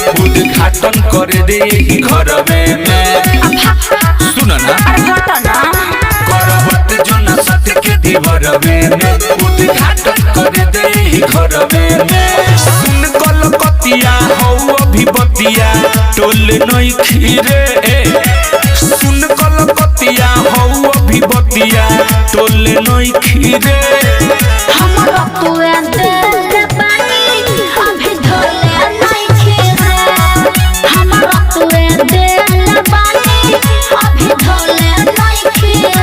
उद्घाटन कर दे घरवे में। सुन ना करवट जो न सत के दीवरवे में उद्घाटन कर दे घरवे में। सुन कलकतिया हौ अभिबतिया टोले नई खीरे। सुन कलकतिया हौ अभिबतिया टोले नई खीरे। हमरा तुए दिल पानी अभी धोले नहीं खीरे। हमरा तुए दिल पानी अभी धोले नहीं खीरे।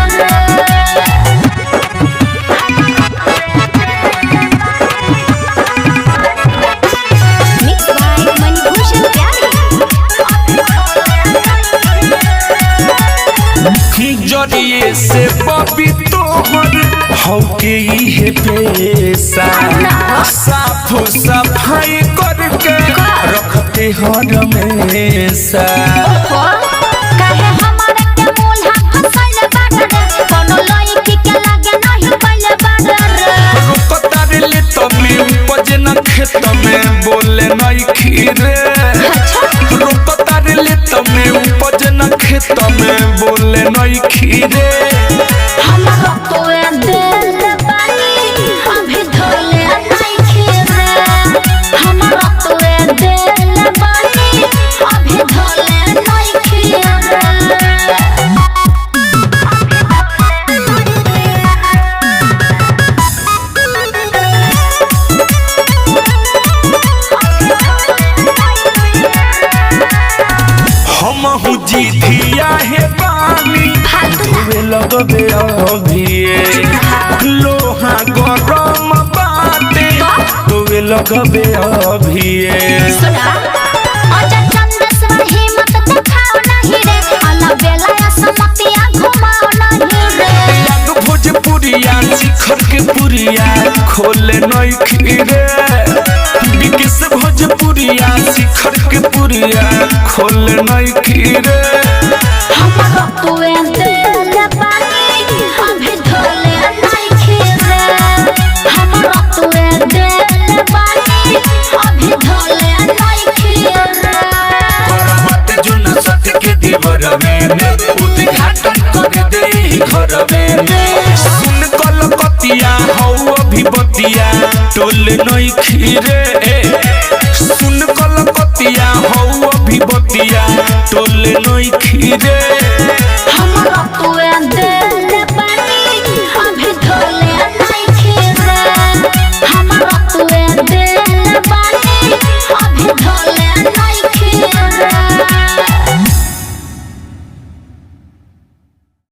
मिक्स बाय मणिभूषण प्यारी। जरिए से बबी तोहर हौ के इहे पेशा। साफ सफाई करके रखते हर हमेशा। काहे हमारे के मूल्हा फसैले बाडरे कोनो लईकी के लागे नहीं पहिले बाडरे। रोकतारे ले तमे उपज न खेत में बोले नहीं खीरे। रोकतारे ले तमे उपज न खेत में बोले नहीं खीरे। हमरा तुए दिल पानी अभी धोले नहीं खीरे। हमरा तुए दिल पानी अभी धोले नहीं खीरे। हमहु जीधिया हे पानी धोवे लगबे अभिये। लोहा गरम बाटे धोवे लगबे अभिये। सुना अजा चंदेश्वर हिम्मत दिखाओ नहीं रे। अला बेला समतिया घुमाओ नहीं रे। याद भोजपुरिया शिखर के पुरिया खोले नहीं खीरे। विकिस भोजपुरिया शिखर के पुरिया खोले नहीं खीरे। हमरा तुए दिल पानी अभी धोले नहीं खीरे। हमरा तुए दिल पानी अभी धोले नहीं खीरे। करवट जो न सत के दीवरवे में उद्घाटन कर दे घरवे में। सुन कलकतिया हौ अभिबतिया टोले नहीं खीरे। सुन कलकतिया हौ अभिबतिया टोले नहीं खीरे।